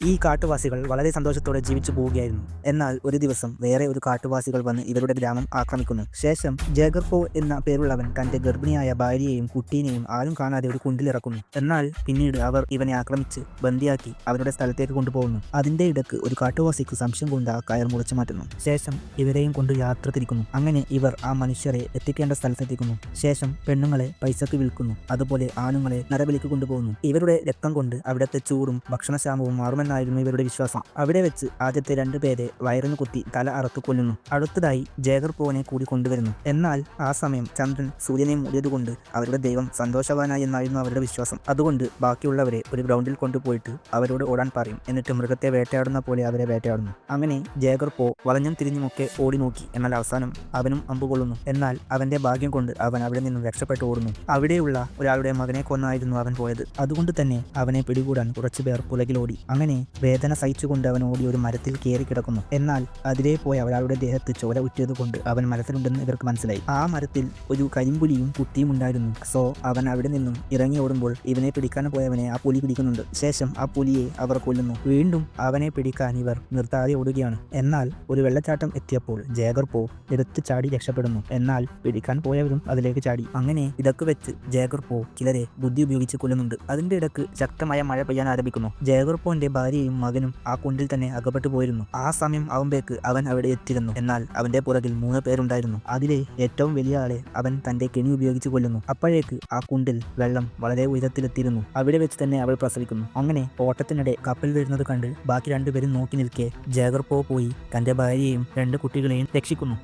ഈ കാട്ടുവാസികൾ വളരെ സന്തോഷത്തോടെ ജീവിച്ചു പോവുകയായിരുന്നു. എന്നാൽ ഒരു ദിവസം വേറെ ഒരു കാട്ടുവാസികൾ വന്ന് ഇവരുടെ ഗ്രാമം ആക്രമിക്കുന്നു. ശേഷം ജേഗർപോ എന്ന പേരുള്ളവൻ തന്റെ ഗർഭിണിയായ ഭാര്യയെയും കുട്ടീനെയും ആരും കാണാതെ ഒരു കുണ്ടിലിറക്കുന്നു. എന്നാൽ പിന്നീട് അവർ ഇവനെ ആക്രമിച്ച് ബന്ദിയാക്കി അവരുടെ സ്ഥലത്തേക്ക് കൊണ്ടുപോകുന്നു. അതിന്റെ ഇടയ്ക്ക് ഒരു കാട്ടുവാസിക്ക് സംശയം കൊണ്ട് ആ കയർ മുറിച്ചു മാറ്റുന്നു. ശേഷം ഇവരെയും കൊണ്ട് യാത്ര തിരിക്കുന്നു. അങ്ങനെ ഇവർ ആ മനുഷ്യരെ എത്തിക്കേണ്ട സ്ഥലത്തെത്തിക്കുന്നു. ശേഷം പെണ്ണുങ്ങളെ പൈസക്ക് വിൽക്കുന്നു. അതുപോലെ ആണുങ്ങളെ നരബലിക്ക് കൊണ്ടുപോകുന്നു. ഇവരുടെ രക്തം കൊണ്ട് അവിടുത്തെ ചൂടും ഭക്ഷണക്ഷാമവും മാറുമെന്നായിരുന്നു ഇവരുടെ വിശ്വാസം. അവിടെ വെച്ച് ആദ്യത്തെ 2 പേരെ വയറിന് കുത്തി തല അറുത്തു കൊല്ലുന്നു. അടുത്തതായി ജേഗർപോവിനെ കൂടി കൊണ്ടുവരുന്നു. എന്നാൽ ആ സമയം ചന്ദ്രൻ സൂര്യനെ മൂടിയതുകൊണ്ട് അവരുടെ ദൈവം സന്തോഷവാനായി എന്നായിരുന്നു അവരുടെ വിശ്വാസം. അതുകൊണ്ട് ബാക്കിയുള്ളവരെ ഒരു ഗ്രൗണ്ടിൽ കൊണ്ടുപോയിട്ട് അവരോട് ഓടാൻ പറയും. എന്നിട്ട് മൃഗത്തെ വേട്ടയാടുന്ന പോലെ അവരെ വേട്ടയാടുന്നു. അങ്ങനെ ജേഗർപോ വളഞ്ഞും തിരിഞ്ഞുമൊക്കെ ഓടി നോക്കി. എന്നാൽ അവസാനം അവനും അമ്പ് കൊള്ളുന്നു. എന്നാൽ അവന്റെ ഭാഗ്യം കൊണ്ട് അവൻ അവിടെ നിന്നും രക്ഷപ്പെട്ടു ഓടുന്നു. അവിടെയുള്ള ഒരാളുടെ മകനെ കൊന്നായിരുന്നു അവൻ പോയത്. അതുകൊണ്ട് തന്നെ അവനെ പിടികൂടാൻ കുറച്ചുപേർ പുലകിലോടി. അങ്ങനെ വേദന സഹിച്ചുകൊണ്ട് അവൻ ഓടി ഒരു മരത്തിൽ കയറി കിടക്കുന്നു. എന്നാൽ അതിലേ പോയ ഒരാളുടെ ദേഹത്ത് ചോര ഉറ്റിയതുകൊണ്ട് അവൻ മരത്തിലുണ്ടെന്ന് ഇവർക്ക് മനസ്സിലായി. ആ മരത്തിൽ ഒരു കരിമ്പുലിയും കുട്ടിയും ഉണ്ടായിരുന്നു. സോ അവൻ അവിടെ നിന്നും ഇറങ്ങി ഓടുമ്പോൾ ഇവനെ പിടിക്കാൻ പോയവനെ ആ പുലി പിടിക്കുന്നുണ്ട്. ശേഷം ആ പുലിയെ അവർ കൊല്ലുന്നു. വീണ്ടും അവനെ പിടിക്കാൻ ഇവർ നിർത്താതെ ഓടുകയാണ്. എന്നാൽ ഒരു വെള്ളച്ചാട്ടം എത്തിയപ്പോൾ ജേഗർപോ എടുത്ത് ചാടി രക്ഷപ്പെടുന്നു. എന്നാൽ പിടിക്കാൻ പോയവരും അതിലേക്ക് ചാടി. അങ്ങനെ ഇടക്ക് വെച്ച് ജേഗർപോ ചിലരെ ബുദ്ധി ഉപയോഗിച്ച് കൊല്ലുന്നുണ്ട്. അതിന്റെ ഇടക്ക് ശക്തമായ മഴ പെയ്യാൻ ആരംഭിക്കുന്നു. ജേഗർപോന്റെ ഭാര്യയും മകനും ആ കുണ്ടിൽ തന്നെ അകപ്പെട്ടു പോയിരുന്നു. ആ സമയം ആവുമ്പേക്ക് അവൻ അവിടെ എത്തിയിരുന്നു. എന്നാൽ അവന്റെ പുറകിൽ 3 പേരുണ്ടായിരുന്നു. അതിലെ ഏറ്റവും വലിയ ആളെ അവൻ തന്റെ കെണി ഉപയോഗിച്ച് കൊല്ലുന്നു. അപ്പോഴേക്ക് ആ കുണ്ടിൽ വെള്ളം വളരെ ഉയരത്തിലെത്തിയിരുന്നു. അവിടെ വെച്ച് തന്നെ അവൾ പ്രസവിക്കുന്നു. അങ്ങനെ ഓട്ടത്തിനിടെ കപ്പൽ വരുന്നത് കണ്ട് ബാക്കി 2 പേരും നോക്കി നിൽക്കെ ജേഗർപോ പോയി തന്റെ ഭാര്യയെയും 2 കുട്ടികളെയും രക്ഷിക്കുന്നു.